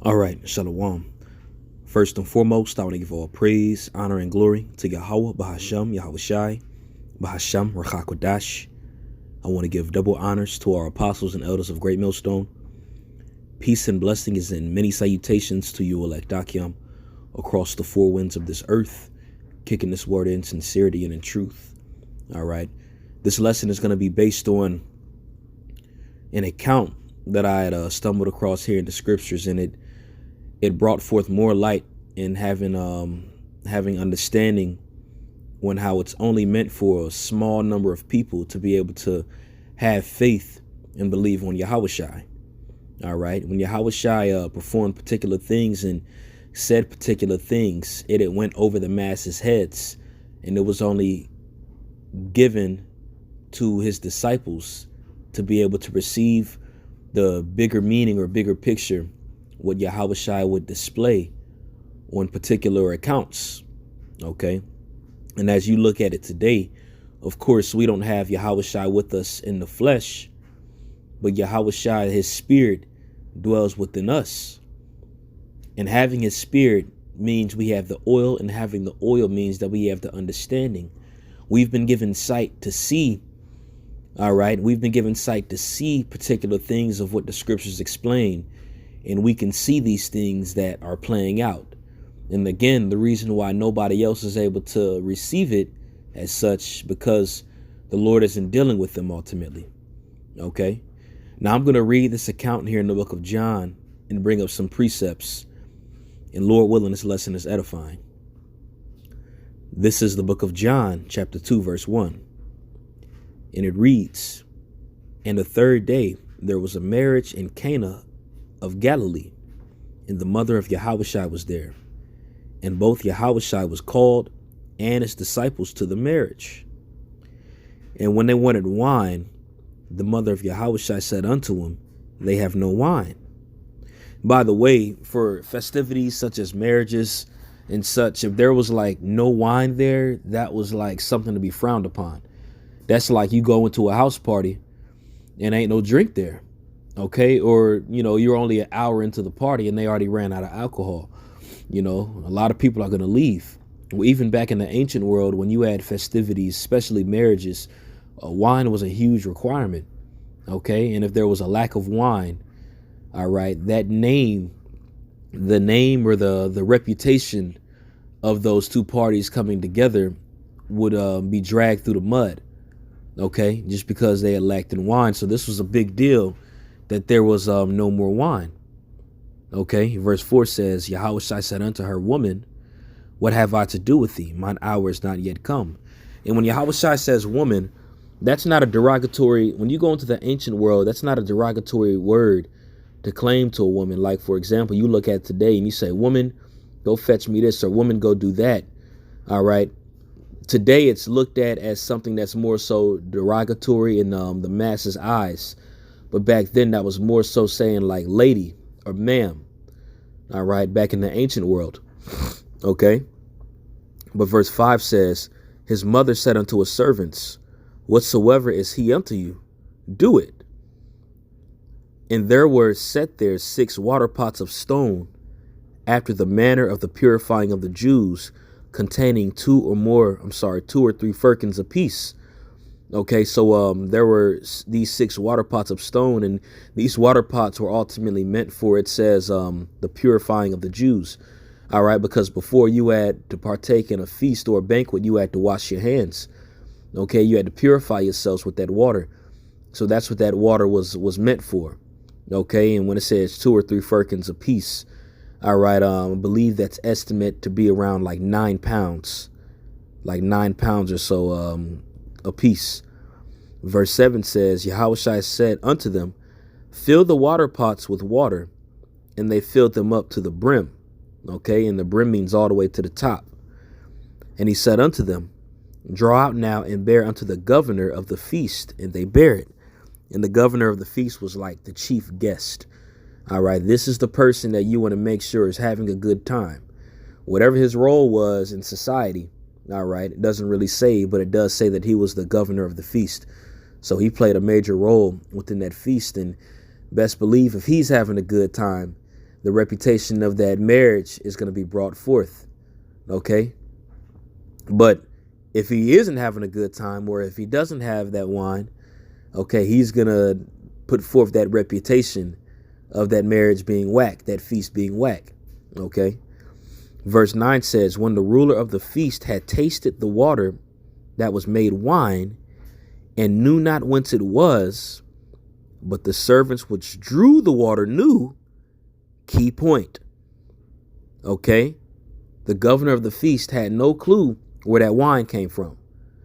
All right, Shalom. First and foremost, I want to give all praise, honor, and glory to Yahweh, Bahasham, Yahweh Shai, Bahasham, Rachakodash. I want to give double honors to our apostles and elders of Great Millstone. Peace and blessings and many salutations to you, elect Akyam, across the four winds of this earth, kicking this word in sincerity and in truth. All right. This lesson is going to be based on an account that I had stumbled across here in the scriptures, and it brought forth more light in having understanding on how it's only meant for a small number of people to be able to have faith and believe on Yahweh Shai. All right. When Yahweh Shai performed particular things and said particular things, it went over the masses' heads, and it was only given to his disciples to be able to receive the bigger meaning or bigger picture what Yahweh Shai would display on particular accounts. Okay. And as you look at it today, of course, we don't have Yahweh Shai with us in the flesh, but Yahweh Shai, his spirit, dwells within us. And having his spirit means we have the oil, and having the oil means that we have the understanding. We've been given sight to see. All right. We've been given sight to see particular things of what the scriptures explain. And we can see these things that are playing out. And again, the reason why nobody else is able to receive it as such, because the Lord isn't dealing with them ultimately. Okay. Now I'm going to read this account here in the book of John and bring up some precepts. And Lord willing, this lesson is edifying. This is the book of John, chapter 2, verse 1. And it reads, "And the third day there was a marriage in Cana of Galilee, and the mother of Yahushua was there. And both Yahushua was called and his disciples to the marriage. And when they wanted wine, the mother of Yahushua said unto him, They have no wine." By the way, for festivities such as marriages and such, if there was like no wine there, that was like something to be frowned upon. That's like you go into a house party and ain't no drink there. Okay. Or, you're only an hour into the party and they already ran out of alcohol. A lot of people are going to leave. Well, even back in the ancient world, when you had festivities, especially marriages, wine was a huge requirement. Okay. And if there was a lack of wine, all right, the name or the reputation of those two parties coming together would be dragged through the mud. Okay, just because they had lacked in wine. So this was a big deal that there was no more wine. Okay, verse 4 says, "Yahushua said unto her, Woman, what have I to do with thee? Mine hour is not yet come." And when Yahushua says woman, that's not a derogatory. When you go into the ancient world, that's not a derogatory word to claim to a woman. Like, for example, you look at today and you say, "Woman, go fetch me this," or "Woman, go do that." All right. Today, it's looked at as something that's more so derogatory in the masses' eyes. But back then, that was more so saying like lady or ma'am. All right, back in the ancient world. Okay. But verse 5 says, "His mother said unto his servants, Whatsoever is he unto you, do it. And there were set there 6 water pots of stone, after the manner of the purifying of the Jews, containing 2 or 3 firkins apiece." Okay, so there were these 6 water pots of stone, and these water pots were ultimately meant for, it says, the purifying of the Jews. All right, because before you had to partake in a feast or a banquet, you had to wash your hands. Okay, you had to purify yourselves with that water. So that's what that water was meant for. Okay, and when it says 2 or 3 firkins apiece, all right, I believe that's estimate to be around like 9 pounds, or so a piece. Verse 7 says, "Yahushua said unto them, Fill the water pots with water, and they filled them up to the brim." Okay, and the brim means all the way to the top. "And he said unto them, Draw out now and bear unto the governor of the feast, and they bear it." And the governor of the feast was like the chief guest. All right, this is the person that you want to make sure is having a good time. Whatever his role was in society, all right, it doesn't really say, but it does say that he was the governor of the feast. So he played a major role within that feast, and best believe if he's having a good time, the reputation of that marriage is going to be brought forth. Okay. But if he isn't having a good time, or if he doesn't have that wine, okay, he's going to put forth that reputation of that marriage being whack, that feast being whack. Okay. Verse 9 says, when the ruler of the feast had tasted the water that was made wine and knew not whence it was, but the servants which drew the water knew. Key point. Okay. The governor of the feast had no clue where that wine came from.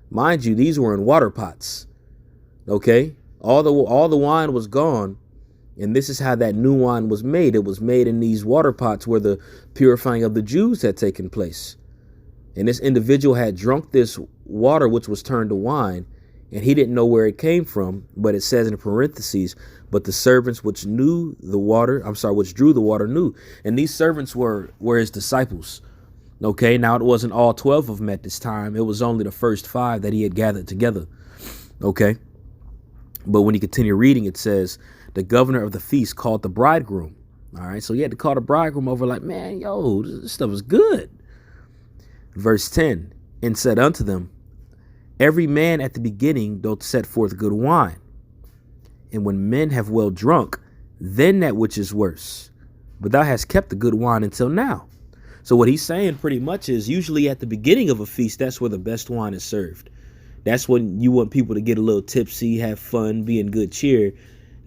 Mind you, these were in water pots. Okay. All the wine was gone. And this is how that new wine was made. It was made in these water pots where the purifying of the Jews had taken place. And this individual had drunk this water, which was turned to wine, and he didn't know where it came from. But it says in parentheses, but the servants which drew the water knew. And these servants were his disciples. Okay, now it wasn't all 12 of them at this time. It was only the first 5 that he had gathered together. Okay. But when you continue reading, it says, the governor of the feast called the bridegroom. All right. So he had to call the bridegroom over like, man, yo, this stuff is good. Verse 10, and said unto them, every man at the beginning doth set forth good wine. And when men have well drunk, then that which is worse. But thou hast kept the good wine until now. So what he's saying pretty much is usually at the beginning of a feast, that's where the best wine is served. That's when you want people to get a little tipsy, have fun, be in good cheer,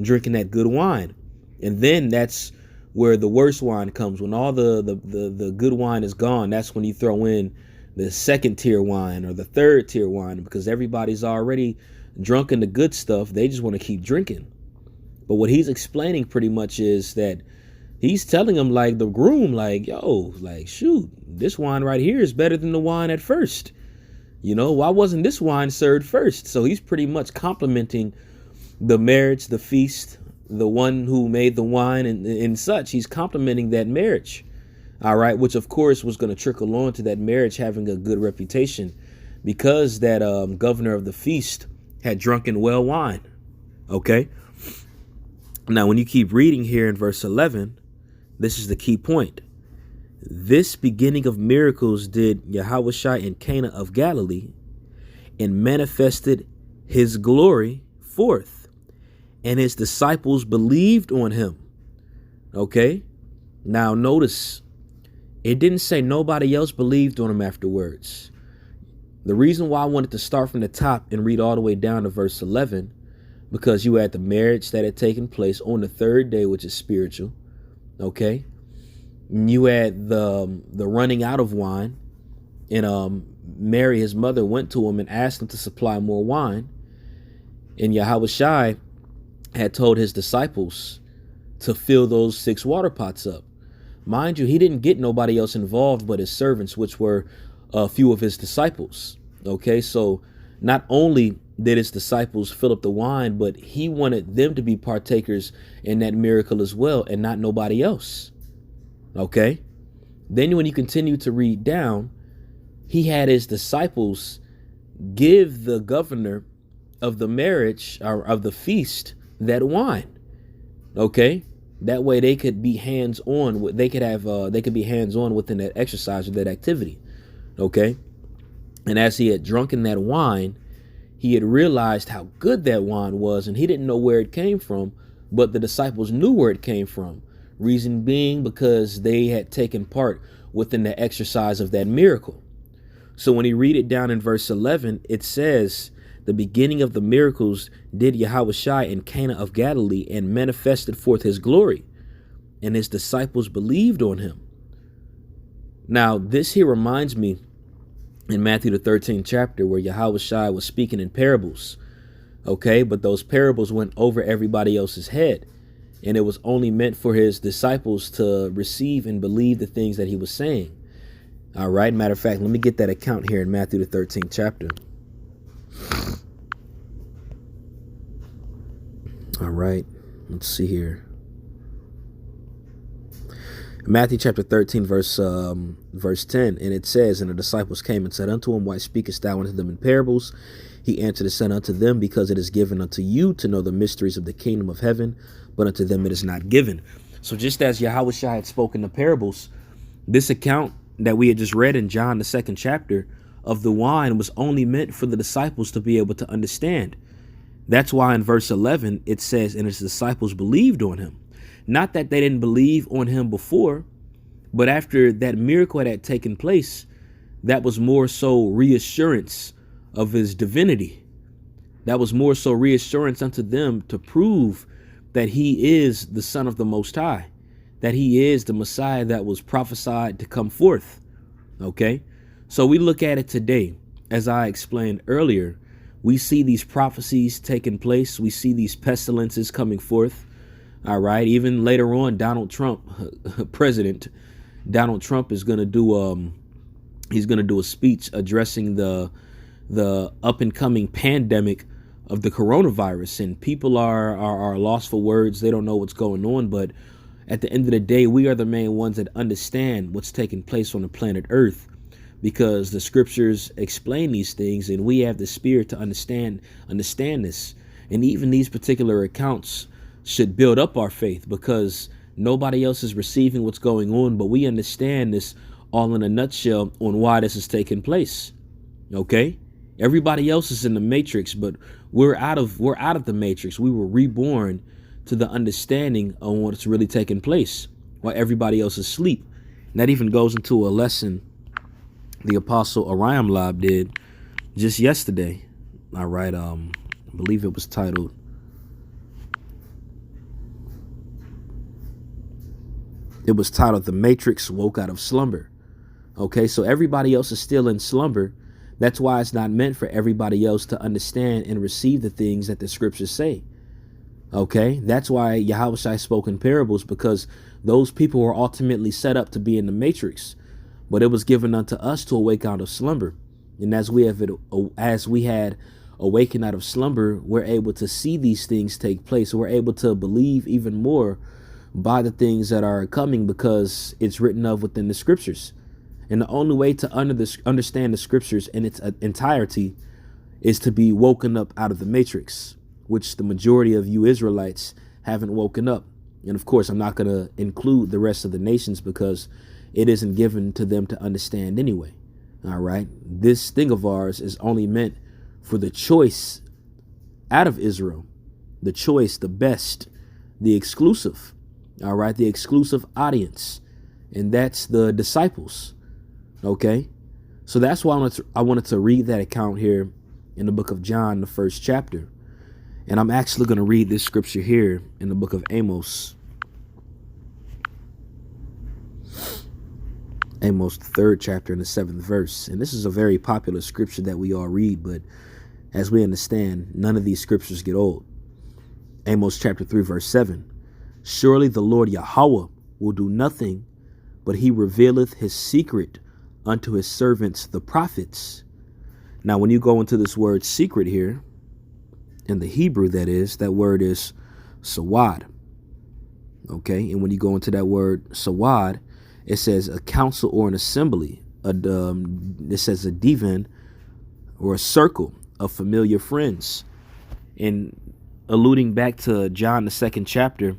drinking that good wine. And then that's where the worst wine comes. When all the good wine is gone, that's when you throw in the second tier wine or the third tier wine, because everybody's already drunk in the good stuff. They just want to keep drinking. But what he's explaining pretty much is that he's telling them, like the groom, like, yo, like, shoot, this wine right here is better than the wine at first. You know, why wasn't this wine served first? So he's pretty much complimenting the marriage, the feast, the one who made the wine and such. He's complimenting that marriage. All right. Which, of course, was going to trickle on to that marriage having a good reputation because that governor of the feast had drunken well wine. OK. Now, when you keep reading here in verse 11, this is the key point. This beginning of miracles did Yahushua in Cana of Galilee and manifested his glory forth. And his disciples believed on him. Okay. Now notice it didn't say nobody else believed on him afterwards. The reason why I wanted to start from the top and read all the way down to verse 11, because you had the marriage that had taken place on the third day, which is spiritual. Okay. You had the running out of wine, and Mary, his mother, went to him and asked him to supply more wine. And Yahushua had told his disciples to fill those 6 water pots up. Mind you, he didn't get nobody else involved but his servants, which were a few of his disciples. Okay, so not only did his disciples fill up the wine, but he wanted them to be partakers in that miracle as well, and not nobody else. Okay, then when you continue to read down, he had his disciples give the governor of the marriage or of the feast that wine. Okay, that way they could be hands-on. They could be hands-on within that exercise or that activity. Okay, and as he had drunken that wine, he had realized how good that wine was, and he didn't know where it came from, but the disciples knew where it came from. Reason being because they had taken part within the exercise of that miracle. So when you read it down in verse 11, it says, the beginning of the miracles did Yahushua in Cana of Galilee and manifested forth his glory, and his disciples believed on him. Now, this here reminds me in Matthew the 13th chapter where Yahushua was speaking in parables. Okay, but those parables went over everybody else's head, and it was only meant for his disciples to receive and believe the things that he was saying. All right. Matter of fact, let me get that account here in Matthew the 13th chapter. All right, let's see here. Matthew chapter 13, verse 10, and it says, and the disciples came and said unto him, why speakest thou unto them in parables? He answered and said unto them, because it is given unto you to know the mysteries of the kingdom of heaven, but unto them it is not given. So just as Yahushua had spoken the parables, this account that we had just read in John, the 2nd chapter, of the wine was only meant for the disciples to be able to understand. That's why in verse 11, it says, and his disciples believed on him. Not that they didn't believe on him before, but after that miracle had taken place, that was more so reassurance of his divinity. That was more so reassurance unto them to prove that he is the Son of the Most High, that he is the Messiah that was prophesied to come forth. Okay, so we look at it today, as I explained earlier, we see these prophecies taking place. We see these pestilences coming forth. All right. Even later on, Donald Trump, President Donald Trump, is going to do he's going to do a speech addressing the up and coming pandemic of the coronavirus. And people are lost for words. They don't know what's going on. But at the end of the day, we are the main ones that understand what's taking place on the planet Earth, because the scriptures explain these things and we have the spirit to understand this. And even these particular accounts should build up our faith, because nobody else is receiving what's going on, but we understand this all in a nutshell on why this is taking place. Okay, everybody else is in the matrix, but we're out of the matrix. We were reborn to the understanding of what's really taking place while everybody else is asleep. And that even goes into a lesson the Apostle Ariam Lab did just yesterday. All right, I believe it was titled "The Matrix Woke Out of Slumber." Okay, so everybody else is still in slumber. That's why it's not meant for everybody else to understand and receive the things that the scriptures say. Okay, that's why Yahushua spoke in parables, because those people were ultimately set up to be in the matrix. But it was given unto us to awake out of slumber. And as we had awakened out of slumber, we're able to see these things take place. We're able to believe even more by the things that are coming, because it's written of within the scriptures. And the only way to understand the scriptures in its entirety is to be woken up out of the matrix, which the majority of you Israelites haven't woken up. And of course, I'm not going to include the rest of the nations, because it isn't given to them to understand anyway. All right. This thing of ours is only meant for the choice out of Israel, the choice, the best, the exclusive. All right. The exclusive audience. And that's the disciples. OK, so that's why I wanted to read that account here in the book of John, the 1st chapter. And I'm actually going to read this scripture here in the book of Amos. Amos, the 3rd chapter and the 7th verse. And this is a very popular scripture that we all read, but as we understand, none of these scriptures get old. Amos chapter 3, verse 7. Surely the Lord Yahweh will do nothing, but he revealeth his secret unto his servants, the prophets. Now, when you go into this word secret here, in the Hebrew, that word is sawad. Okay, and when you go into that word sawad, it says a council or an assembly. It says a divan or a circle of familiar friends. And alluding back to John, the 2nd chapter,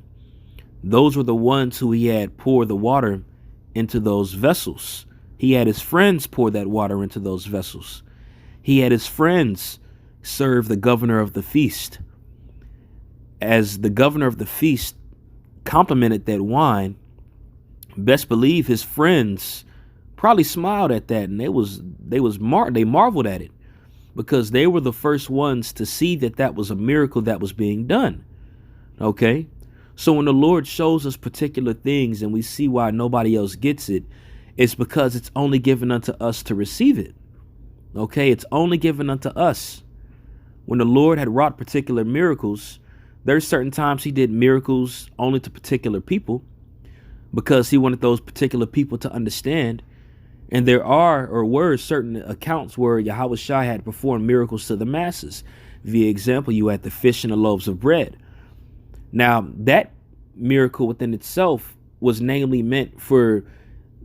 those were the ones who he had poured the water into those vessels. He had his friends pour that water into those vessels. He had his friends serve the governor of the feast. As the governor of the feast complimented that wine, best believe his friends probably smiled at that, and they marveled at it, because they were the first ones to see that was a miracle that was being done. Okay, so when the Lord shows us particular things and we see why nobody else gets it, it's because it's only given unto us to receive it. Okay, it's only given unto us. When the Lord had wrought particular miracles, there's certain times he did miracles only to particular people, because he wanted those particular people to understand. And there were certain accounts where Yahushua had performed miracles to the masses. Via example, you had the fish and the loaves of bread. Now, that miracle within itself was namely meant for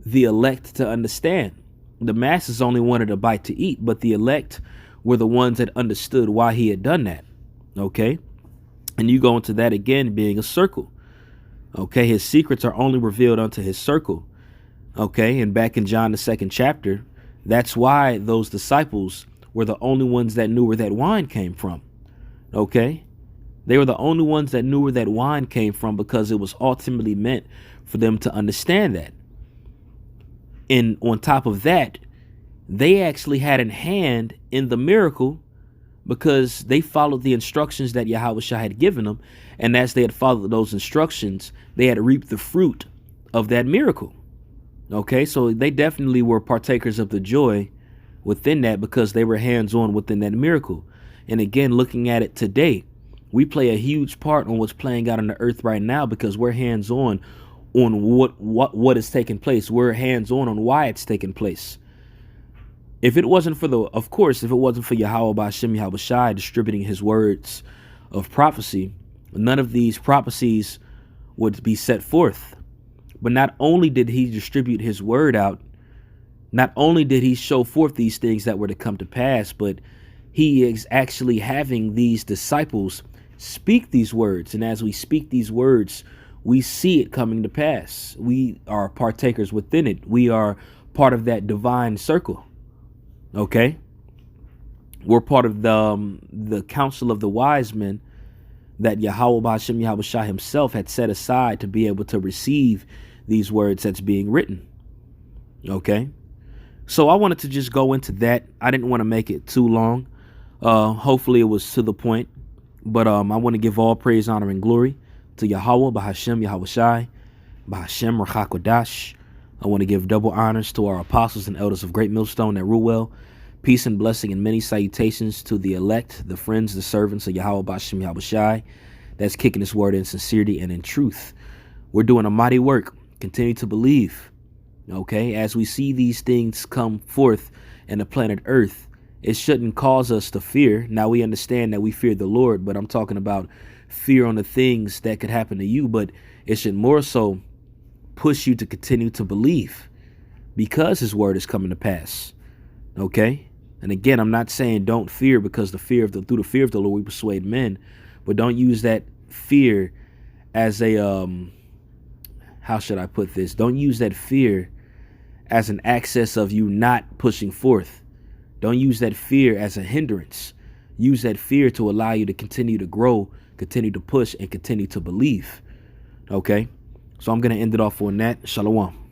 the elect to understand. The masses only wanted a bite to eat, but the elect were the ones that understood why he had done that. Okay, and you go into that again being a circle. Okay, his secrets are only revealed unto his circle. Okay, and back in John the 2nd chapter, that's why those disciples were the only ones that knew where that wine came from. Okay, they were the only ones that knew where that wine came from, because it was ultimately meant for them to understand that. And on top of that, they actually had a hand in the miracle, because they followed the instructions that Yahushua had given them. And as they had followed those instructions, they had reaped the fruit of that miracle. Okay, so they definitely were partakers of the joy within that, because they were hands-on within that miracle. And again, looking at it today, we play a huge part on what's playing out on the earth right now, because we're hands-on on what is taking place. We're hands-on on why it's taking place. If it wasn't for if it wasn't for Yahweh B'Hashem Yahushai distributing his words of prophecy, none of these prophecies would be set forth. But not only did he distribute his word out, not only did he show forth these things that were to come to pass, but he is actually having these disciples speak these words. And as we speak these words, we see it coming to pass. We are partakers within it. We are part of that divine circle. Okay, we're part of the council of the wise men that Yahweh B'Hashem Yahushua himself had set aside to be able to receive these words that's being written. Okay, so I wanted to just go into that. I didn't want to make it too long. Hopefully it was to the point. But I want to give all praise, honor, and glory to Yahweh B'Hashem Yahushai B'Hashem Rachakodash. I want to give double honors to our apostles and elders of Great Millstone at Ruwell. Peace and blessing and many salutations to the elect, the friends, the servants of Yahweh B'Hashem Yahushai that's kicking this word in sincerity and in truth. We're doing a mighty work. Continue to believe. Okay, as we see these things come forth in the planet Earth, it shouldn't cause us to fear. Now, we understand that we fear the Lord, but I'm talking about fear on the things that could happen to you. But it should more so push you to continue to believe, because his word is coming to pass. Okay, and again, I'm not saying don't fear, because through the fear of the Lord we persuade men, but don't use that fear as a how should I put this? Don't use that fear as an access of you not pushing forth. Don't use that fear as a hindrance. Use that fear to allow you to continue to grow, continue to push, and continue to believe. Okay, so I'm going to end it off on that. Shalom.